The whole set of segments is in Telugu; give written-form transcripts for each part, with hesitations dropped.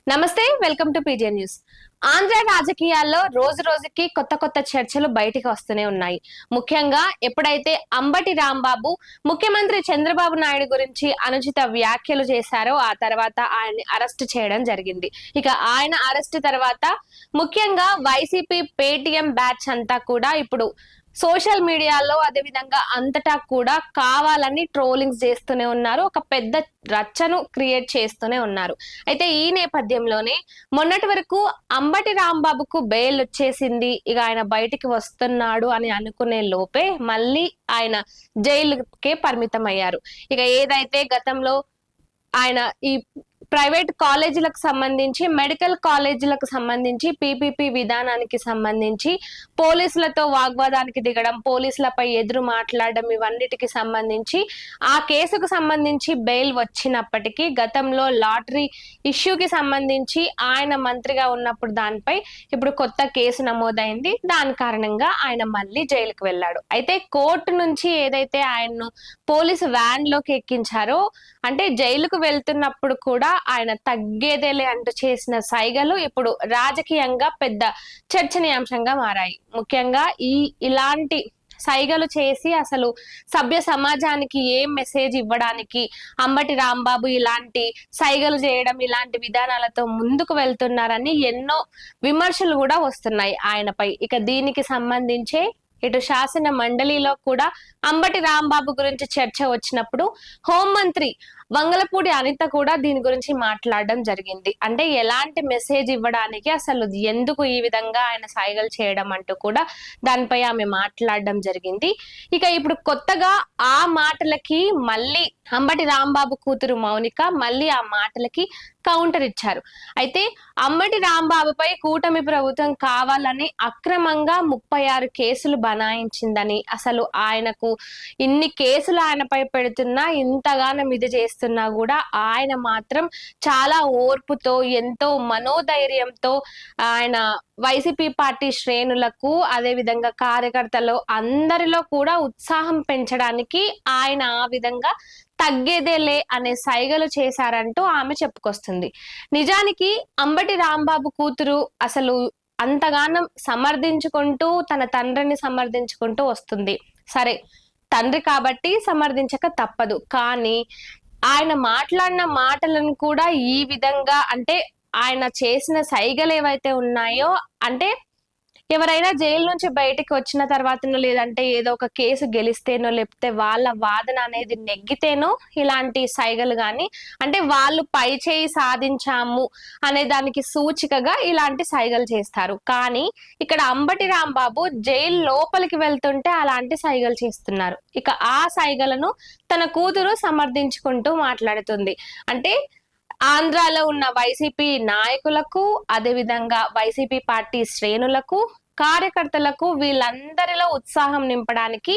నమస్తే, welcome to PGN news. Andhra రాజకీయాల్లో రోజు రోజుకి కొత్త కొత్త చర్చలు బయటికి వస్తూనే ఉన్నాయి. ముఖ్యంగా ఎప్పుడైతే అంబటి రాంబాబు ముఖ్యమంత్రి చంద్రబాబు నాయుడు గురించి అనుచిత వ్యాఖ్యలు చేశారో ఆ తర్వాత ఆయన్ని అరెస్ట్ చేయడం జరిగింది. ఇక ఆయన అరెస్ట్ తర్వాత ముఖ్యంగా వైసీపీ పేటీఎం బ్యాచ్ అంతా కూడా ఇప్పుడు సోషల్ మీడియాలో అదే విధంగా అంతటా కూడా కావాలని ట్రోలింగ్స్ చేస్తూనే ఉన్నారు. ఒక పెద్ద రచ్చను క్రియేట్ చేస్తూనే ఉన్నారు. అయితే ఈ నేపథ్యంలోనే మొన్నటి వరకు అంబటి రాంబాబుకు బెయిల్ వచ్చేసింది, ఇక ఆయన బయటికి వస్తున్నాడు అని అనుకునే లోపే మళ్ళీ ఆయన జైలుకే పరిమితం అయ్యారు. ఇక ఏదైతే గతంలో ఆయన ఈ ప్రైవేట్ కాలేజీలకు సంబంధించి మెడికల్ కాలేజీలకు సంబంధించి పీపీపీ విధానానికి సంబంధించి పోలీసులతో వాగ్వాదానికి దిగడం, పోలీసులపై ఎదురు మాట్లాడడం, ఇవన్నిటికి సంబంధించి ఆ కేసుకు సంబంధించి బెయిల్ వచ్చినప్పటికీ గతంలో లాటరీ ఇష్యూకి సంబంధించి ఆయన మంత్రిగా ఉన్నప్పుడు దానిపై ఇప్పుడు కొత్త కేసు నమోదైంది. దాని కారణంగా ఆయన మళ్ళీ జైలుకు వెళ్ళాడు. అయితే కోర్టు నుంచి ఏదైతే ఆయన్ను పోలీసు వ్యాన్ లోకి ఎక్కించారో, అంటే జైలుకు వెళ్తున్నప్పుడు కూడా ఆయన తగ్గేదేలే అంటూ చేసిన సైగలు ఇప్పుడు రాజకీయంగా పెద్ద చర్చనీయాంశంగా మారాయి. ముఖ్యంగా ఇలాంటి సైగలు చేసి అసలు సభ్య సమాజానికి ఏం మెసేజ్ ఇవ్వడానికి అంబటి రాంబాబు ఇలాంటి సైగలు చేయడం, ఇలాంటి విధానాలతో ముందుకు వెళ్తున్నారని ఎన్నో విమర్శలు కూడా వస్తున్నాయి ఆయనపై. ఇక దీనికి సంబంధించే ఇటు శాసన మండలిలో కూడా అంబటి రాంబాబు గురించి చర్చ వచ్చినప్పుడు హోంమంత్రి వంగలపూడి అనిత కూడా దీని గురించి మాట్లాడడం జరిగింది. అంటే ఎలాంటి మెసేజ్ ఇవ్వడానికి, అసలు ఎందుకు ఈ విధంగా ఆయన సైగలు చేయడం అంటూ కూడా దానిపై ఆమె మాట్లాడడం జరిగింది. ఇక ఇప్పుడు కొత్తగా ఆ మాటలకి మళ్ళీ అంబటి రాంబాబు కూతురు మౌనిక మళ్ళీ ఆ మాటలకి కౌంటర్ ఇచ్చారు. అయితే అంబటి రాంబాబుపై కూటమి ప్రభుత్వం కావాలని అక్రమంగా 36 కేసులు బనాయించిందని, అసలు ఆయనకు ఇన్ని కేసులు ఆయనపై పెడుతున్నా, ఇంతగానం ఇది చేస్తున్నా కూడా ఆయన మాత్రం చాలా ఓర్పుతో, ఎంతో మనోధైర్యంతో ఆయన వైసీపీ పార్టీ శ్రేణులకు అదే విధంగా కార్యకర్తలు అందరిలో కూడా ఉత్సాహం పెంచడానికి ఆయన ఆ విధంగా తగ్గేదేలే అనే సైగలు చేశారంటూ ఆమె చెప్పుకొస్తుంది. నిజానికి అంబటి రాంబాబు కూతురు అసలు అంతగానం సమర్థించుకుంటూ తన తండ్రిని సమర్థించుకుంటూ వస్తుంది. సరే, తండ్రి కాబట్టి సమర్థించక తప్పదు. కానీ ఆయన మాట్లాడిన మాటలను కూడా ఈ విధంగా, అంటే ఆయన చేసిన సైగలు ఏవైతే ఉన్నాయో, అంటే ఎవరైనా జైలు నుంచి బయటికి వచ్చిన తర్వాతనో లేదంటే ఏదో ఒక కేసు గెలిస్తేనో లేకపోతే వాళ్ళ వాదన అనేది నెగ్గితేనో ఇలాంటి సైగలు గాని, అంటే వాళ్ళు పై చేయి సాధించాము అనే దానికి సూచికగా ఇలాంటి సైగలు చేస్తారు. కానీ ఇక్కడ అంబటి రాంబాబు జైలు లోపలికి వెళ్తుంటే అలాంటి సైగలు చేస్తున్నారు. ఇక ఆ సైగలను తన కూతురు సమర్థించుకుంటూ మాట్లాడుతుంది. అంటే ఆంధ్రాలో ఉన్న వైసీపీ నాయకులకు, అదే విధంగా వైసీపీ పార్టీ శ్రేణులకు, కార్యకర్తలకు వీళ్ళందరిలో ఉత్సాహం నింపడానికి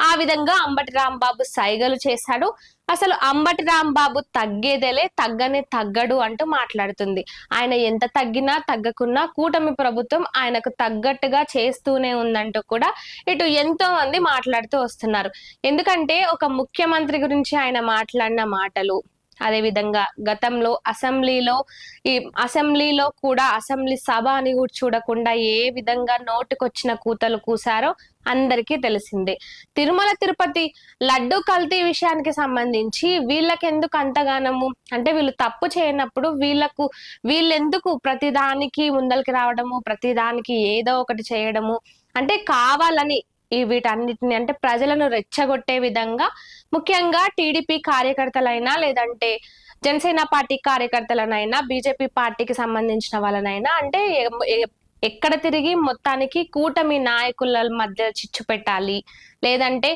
ఆ విధంగా అంబటి రాంబాబు సైగలు చేశాడు. అసలు అంబటి రాంబాబు తగ్గేదేలే, తగ్గనే తగ్గడు అంటూ మాట్లాడుతుంది. ఆయన ఎంత తగ్గినా తగ్గకున్నా కూటమి ప్రభుత్వం ఆయనకు తగ్గట్టుగా చేస్తూనే ఉందంటూ కూడా ఇటు ఎంతో మంది మాట్లాడుతూ వస్తున్నారు. ఎందుకంటే ఒక ముఖ్యమంత్రి గురించి ఆయన మాట్లాడిన మాటలు, అదే విధంగా గతంలో అసెంబ్లీలో కూడా అసెంబ్లీ సభ అని కూడా చూడకుండా ఏ విధంగా నోటికొచ్చిన కూతలు కూసారో అందరికీ తెలిసిందే. తిరుమల తిరుపతి లడ్డు కల్తీ విషయానికి సంబంధించి వీళ్ళకెందుకు అంతగానము, అంటే వీళ్ళు తప్పు చేయనప్పుడు వీళ్ళెందుకు ప్రతిదానికి ముందలకి రావడము, ప్రతిదానికి ఏదో ఒకటి చేయడము, అంటే కావాలని వీటన్నిటిని, అంటే ప్రజలను రెచ్చగొట్టే విధంగా ముఖ్యంగా టీడీపీ కార్యకర్తలైనా లేదంటే జనసేన పార్టీ కార్యకర్తలనైనా బీజేపీ పార్టీకి సంబంధించిన వాళ్ళనైనా, అంటే ఎక్కడ తిరిగి మొత్తానికి కూటమి నాయకుల మధ్య చిచ్చు పెట్టాలి, లేదంటే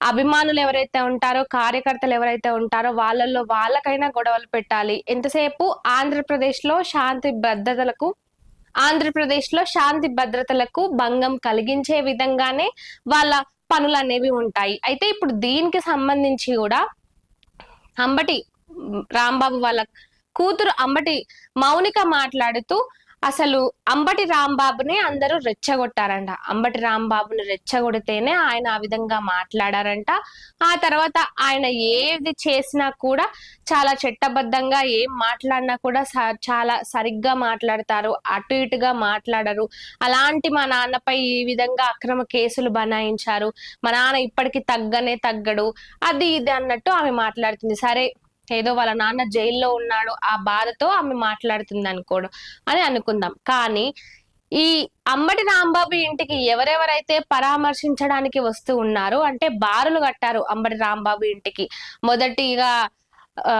అభిమానులు ఎవరైతే ఉంటారో, కార్యకర్తలు ఎవరైతే ఉంటారో వాళ్ళల్లో వాళ్ళకైనా గొడవలు పెట్టాలి. ఎంతసేపు శాంతి భద్రతలకు భంగం కలిగించే విధంగానే వాళ్ళ పనులు అనేవి ఉంటాయి. అయితే ఇప్పుడు దీనికి సంబంధించి కూడా అంబటి రాంబాబు వాళ్ళ కూతురు అంబటి మౌనిక మాట్లాడుతూ అసలు అంబటి రాంబాబుని అందరూ రెచ్చగొట్టారంట. అంబటి రాంబాబుని రెచ్చగొడితేనే ఆయన ఆ విధంగా మాట్లాడారంట. ఆ తర్వాత ఆయన ఏది చేసినా కూడా చాలా చట్టబద్ధంగా ఏం మాట్లాడినా కూడా చాలా సరిగ్గా మాట్లాడతారు. అటు ఇటుగా మాట్లాడరు. అలాంటి మా నాన్నపై ఈ విధంగా అక్రమ కేసులు బనాయించారు. మా నాన్న ఇప్పటికి తగ్గడు. అది ఇది అన్నట్టు ఆమె మాట్లాడుతుంది. సరే, ఏదో వాళ్ళ నాన్న జైల్లో ఉన్నాడు ఆ బాధతో ఆమె మాట్లాడుతుంది అని అనుకుందాం. కానీ ఈ అంబటి రాంబాబు ఇంటికి ఎవరెవరైతే పరామర్శించడానికి వస్తూ ఉన్నారో, అంటే బారులు కట్టారు అంబటి రాంబాబు ఇంటికి. మొదటిగా ఆ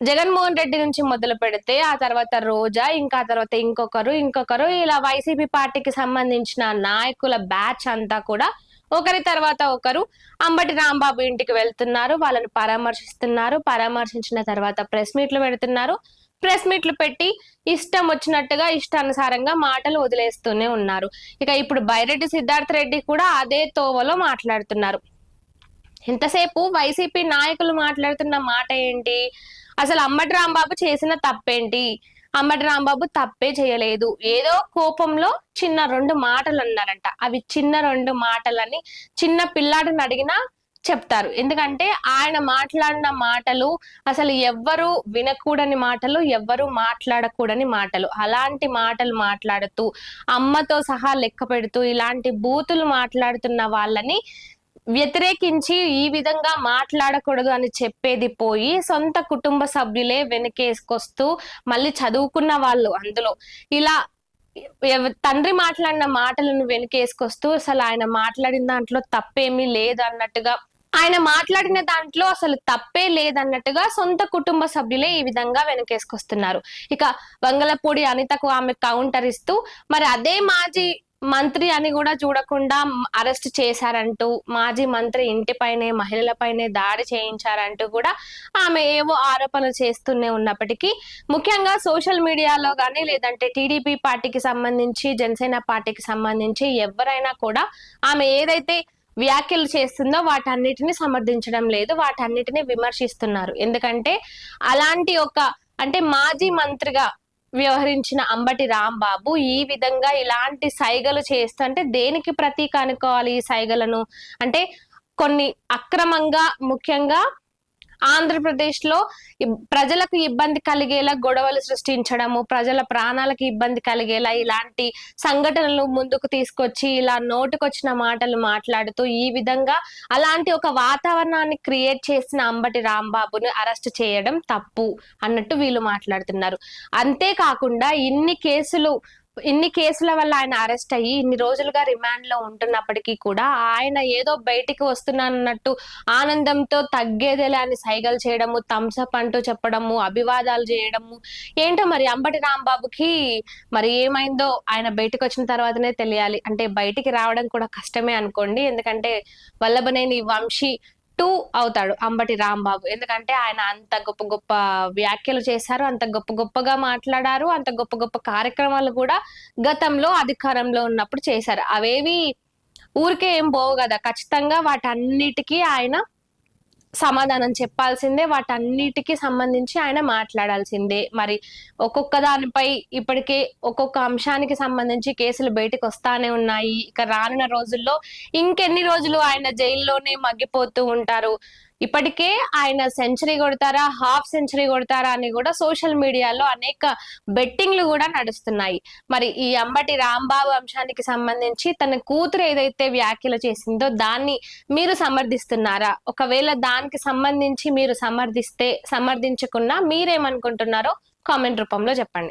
జగన్మోహన్ రెడ్డి నుంచి మొదలు పెడితే ఆ తర్వాత రోజా, ఇంకా తర్వాత ఇంకొకరు ఇలా వైసీపీ పార్టీకి సంబంధించిన నాయకుల బ్యాచ్ అంతా కూడా ఒకరి తర్వాత ఒకరు అంబటి రాంబాబు ఇంటికి వెళ్తున్నారు, వాళ్ళని పరామర్శిస్తున్నారు. పరామర్శించిన తర్వాత ప్రెస్ మీట్లు పెడుతున్నారు. ప్రెస్ మీట్లు పెట్టి ఇష్టం వచ్చినట్టుగా ఇష్టానుసారంగా మాటలు వదిలేస్తూనే ఉన్నారు. ఇక ఇప్పుడు బైరెడ్డి సిద్ధార్థ రెడ్డి కూడా అదే తోవలో మాట్లాడుతున్నారు. ఇంతసేపు వైసీపీ నాయకులు మాట్లాడుతున్న మాట ఏంటి? అసలు అంబటి రాంబాబు చేసిన తప్పేంటి? అంబటి రాంబాబు తప్పే చేయలేదు, ఏదో కోపంలో చిన్న 2 మాటలు అన్నారంట. అవి చిన్న 2 మాటలని చిన్న పిల్లాడిని అడిగినా చెప్తారు. ఎందుకంటే ఆయన మాట్లాడిన మాటలు అసలు ఎవ్వరు వినకూడని మాటలు, ఎవ్వరు మాట్లాడకూడని మాటలు. అలాంటి మాటలు మాట్లాడుతూ అమ్మతో సహా లెక్క పెడుతూ ఇలాంటి బూతులు మాట్లాడుతున్న వాళ్ళని వ్యతిరేకించి ఈ విధంగా మాట్లాడకూడదు అని చెప్పేది పోయి సొంత కుటుంబ సభ్యులే వెనకేసుకొస్తూ మళ్ళీ చదువుకున్న వాళ్ళు అందులో ఇలా తండ్రి మాట్లాడిన మాటలను వెనకేసుకొస్తూ అసలు ఆయన మాట్లాడిన దాంట్లో తప్పేమీ లేదు అన్నట్టుగా, ఆయన మాట్లాడిన దాంట్లో అసలు తప్పే లేదన్నట్టుగా సొంత కుటుంబ సభ్యులే ఈ విధంగా వెనకేసుకొస్తున్నారు. ఇక వంగలపూడి అనితకు ఆమె కౌంటర్ ఇస్తూ మరి అదే మాజీ మంత్రి అని కూడా చూడకుండా అరెస్ట్ చేశారంటూ, మాజీ మంత్రి ఇంటిపైనే మహిళలపైనే దాడి చేయించారంటూ కూడా ఆమె ఏవో ఆరోపణలు చేస్తూనే ఉన్నప్పటికీ, ముఖ్యంగా సోషల్ మీడియాలో కానీ లేదంటే టీడీపీ పార్టీకి సంబంధించి జనసేన పార్టీకి సంబంధించి ఎవరైనా కూడా ఆమె ఏదైతే వ్యాఖ్యలు చేస్తుందో వాటన్నిటిని సమర్థించడం లేదు, వాటన్నిటిని విమర్శిస్తున్నారు. ఎందుకంటే అలాంటి అంటే మాజీ మంత్రిగా వ్యవహరించిన అంబటి రాంబాబు ఈ విధంగా ఇలాంటి సైగలు చేస్తుంటే దేనికి ప్రతీక అనుకోవాలి ఈ సైగలను? అంటే కొన్ని అక్రమంగా, ముఖ్యంగా ఆంధ్రప్రదేశ్ లో ప్రజలకు ఇబ్బంది కలిగేలా గొడవలు సృష్టించడము, ప్రజల ప్రాణాలకు ఇబ్బంది కలిగేలా ఇలాంటి సంఘటనలు ముందుకు తీసుకొచ్చి ఇలా నోటుకొచ్చిన మాటలు మాట్లాడుతూ ఈ విధంగా అలాంటి ఒక వాతావరణాన్ని క్రియేట్ చేసిన అంబటి రాంబాబును అరెస్ట్ చేయడం తప్పు అన్నట్టు వీళ్ళు మాట్లాడుతున్నారు. అంతేకాకుండా ఇన్ని కేసుల వల్ల ఆయన అరెస్ట్ అయ్యి ఇన్ని రోజులుగా రిమాండ్ లో ఉంటున్నప్పటికీ కూడా ఆయన ఏదో బయటికి వస్తున్నానన్నట్టు ఆనందంతో తగ్గేదేలే అని సైగలు చేయడము, థమ్స్అప్ అంటూ చెప్పడము, అభివాదాలు చేయడము. ఏంటో మరి అంబటి రాంబాబుకి మరి ఏమైందో ఆయన బయటకు వచ్చిన తర్వాతనే తెలియాలి. అంటే బయటికి రావడం కూడా కష్టమే అనుకోండి. ఎందుకంటే వల్లభనేని వంశీ 2 అవుతాడు అంబటి రాంబాబు. ఎందుకంటే ఆయన అంత గొప్ప గొప్ప వ్యాఖ్యలు చేశారు, అంత గొప్పగా మాట్లాడారు, అంత గొప్ప కార్యక్రమాలు కూడా గతంలో అధికారంలో ఉన్నప్పుడు చేశారు. అవేవి ఊరికే ఏం పోవు కదా, ఖచ్చితంగా వాటన్నిటికీ ఆయన సమాధానం చెప్పాల్సిందే, వాటన్నిటికీ సంబంధించి ఆయన మాట్లాడాల్సిందే. మరి ఒక్కొక్క దానిపై ఇప్పటికే ఒక్కొక్క అంశానికి సంబంధించి కేసులు బయటకు వస్తానే ఉన్నాయి. ఇక రానున్న రోజుల్లో ఇంకెన్ని రోజులు ఆయన జైల్లోనే మగ్గిపోతూ ఉంటారు? ఇప్పటికే ఆయన సెంచరీ కొడతారా, హాఫ్ సెంచరీ కొడతారా అని కూడా సోషల్ మీడియాలో అనేక బెట్టింగ్లు కూడా నడుస్తున్నాయి. మరి ఈ అంబటి రాంబాబు అంశానికి సంబంధించి తన కూతురు ఏదైతే వ్యాఖ్యలు చేసిందో దాన్ని మీరు సమర్థిస్తున్నారా? ఒకవేళ దానికి సంబంధించి మీరు సమర్థించకున్నా మీరేమనుకుంటున్నారో కామెంట్ రూపంలో చెప్పండి.